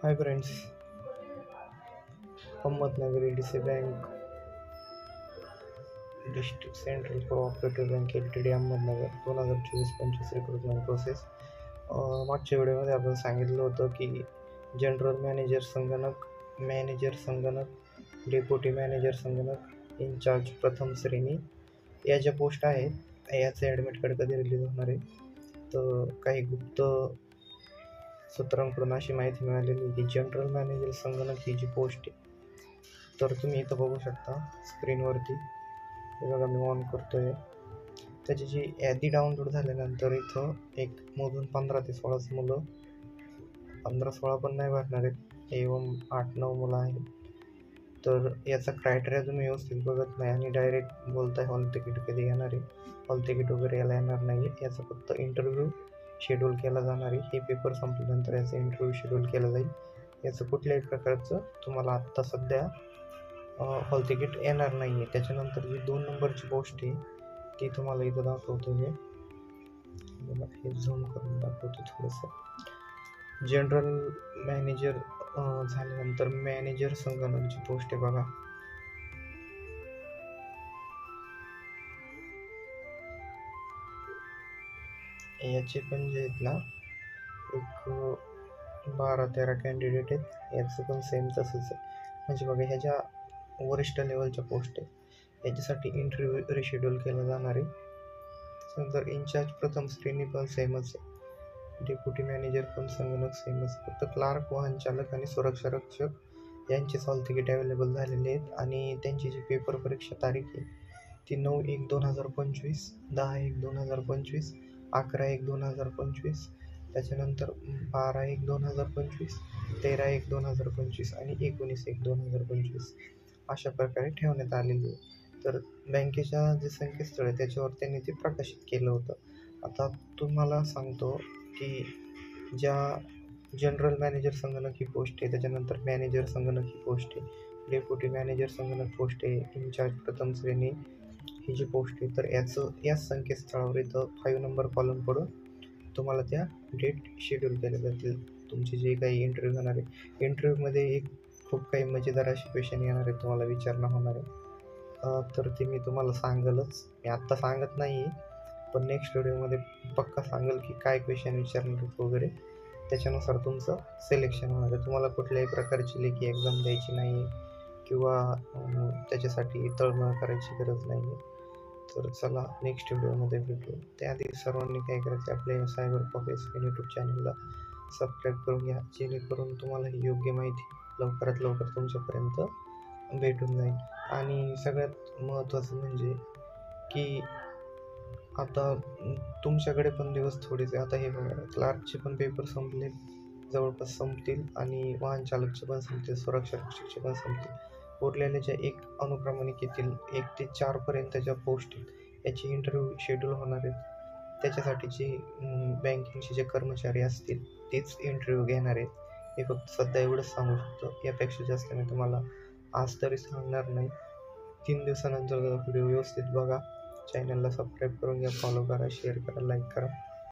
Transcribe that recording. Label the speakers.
Speaker 1: हाय friends, Ahmednagar DC. Bank district central cooperative bank LTD. Ahmednagar 2024-25 recruitment process. मागच्या व्हिडिओमध्ये आपण सांगितलं होतं की जनरल मॅनेजर संगणक, डेप्युटी मॅनेजर संगणक, इन्चार्ज प्रथम श्रेणी या ज्या पोस्ट आहेत याचे ॲडमिट कार्ड कधी रिलीज होणार आहे. तर काही गुप्त सूत्रांकडून अशी माहिती मिळालेली की जनरल मॅनेजर संगणक ही जी पोस्ट आहे, तर तुम्ही इथं बघू शकता स्क्रीनवरती. हे बघा, मी ऑन करतोय. त्याची जी यादी डाउनलोड झाल्यानंतर इथं एक मोजून 15 ते 16 मुलं, 15-16 पण नाही भरणार आहेत, एवं 8-9 मुलं आहेत. तर याचा क्रायटेरिया तुम्ही व्यवस्थित बघत नाही आणि डायरेक्ट बोलताय हॉल तिकीट कधी येणार आहे. हॉल तिकीट वगैरे याला येणार नाही. याचा फक्त इंटरव्ह्यू शेड्यूल केला जाणार आहे. हे पेपर संपल्यानंतर याचा इंटरव्ह्यू शेड्यूल केला जाईल. याचं कुठल्याही प्रकारचं तुम्हाला आत्ता सध्या हॉल तिकीट येणार नाही आहे. त्याच्यानंतर जी 2 नंबरची पोस्ट आहे ती तुम्हाला इथं दाखवतो. हे झूम करून दाखवतो थोडंसं. जनरल मॅनेजर झाल्यानंतर मॅनेजर संगणकची पोस्ट आहे बघा. याचे पण जे आहेत ना, एक 12-13 कॅन्डिडेट आहेत. याचं पण सेम तसंच आहे. म्हणजे बघा, ह्या ज्या वरिष्ठ लेवलच्या पोस्ट आहेत याच्यासाठी इंटरव्ह्यू रिशेड्यूल केला जाणार आहे. त्याच्यानंतर इन्चार्ज प्रथम श्रेणी पण सेमच आहे. डेप्युटी मॅनेजर पण संगणक सेमच. फक्त क्लार्क, वाहन चालक आणि सुरक्षा रक्षक यांचेच हॉल तिकीट अवेलेबल झालेले आहेत. आणि त्यांची जी पेपर परीक्षा तारीख आहे ती 9/1/2025, 10/1/2025, 11/1/2025, त्याच्यानंतर 12/1/2025, 13/1/2025 आणि 19/1/2025 अशा प्रकारे ठेवण्यात आलेली आहे. तर बँकेच्या जे संकेतस्थळ आहे त्याच्यावर त्यांनी ते प्रकाशित केलं होतं. आता तुम्हाला सांगतो की ज्या जनरल मॅनेजर संगणक ही पोस्ट आहे, त्याच्यानंतर मॅनेजर संगणक ही पोस्ट आहे, डेप्युटी मॅनेजर संगणक पोस्ट आहे, इन्चार्ज प्रथम श्रेणी ही जी पोस्ट आहे, तर याच संकेतस्थळावर इथं 5 नंबर कॉलम पडून तुम्हाला त्या डेट शेड्यूल केल्या जातील. तुमचे जे काही इंटरव्ह्यू होणार आहे, इंटरव्ह्यूमध्ये खूप काही मजेदार असे क्वेश्चन येणार आहेत, तुम्हाला विचारणं होणार आहे. तर ते मी तुम्हाला सांगेलच. मी आत्ता सांगत नाही आहे, पण नेक्स्ट व्हिडिओमध्ये पक्का सांगेल की काय क्वेश्चन विचारणार वगैरे. त्याच्यानुसार तुमचं सिलेक्शन होणार आहे. तुम्हाला कुठल्याही प्रकारची लेखी एक्झाम द्यायची नाही आहे किंवा त्याच्यासाठी तळमळ करायची गरज नाही आहे. तर चला नेक्स्ट व्हिडिओमध्ये भेटू. त्याआधी सर्वांनी काय करायचं, आपल्या सायबर कॉफेस यूट्यूब चॅनलला सबस्क्राईब करून घ्या, जेणेकरून तुम्हाला ही योग्य माहिती लवकरात लवकर तुमच्यापर्यंत भेटून जाईल. आणि सगळ्यात महत्त्वाचं म्हणजे की आता तुमच्याकडे पण दिवस थोडेसे, आता हे बघा, क्लार्कचे पण पेपर संपले, जवळपास संपतील, आणि वाहन चालकचे पण संपतील, सुरक्षा रक्षकचे पण संपतील. उरलेल्या ज्या अनुक्रमणिकेतील 1 ते 4 पर्यंतच्या पोस्ट आहेत याची इंटरव्ह्यू शेड्यूल होणार आहेत. त्याच्यासाठीची बँकिंगचे जे कर्मचारी असतील तेच इंटरव्ह्यू घेणार आहेत. हे फक्त सध्या एवढंच सांगू शकतो. यापेक्षा जास्त मी तुम्हाला आज तरी सांगणार नाही. 3 दिवसानंतर व्हिडिओ व्यवस्थित बघा. चॅनलला सबस्क्राईब करून घ्या, फॉलो करा, शेअर करा, लाईक करा.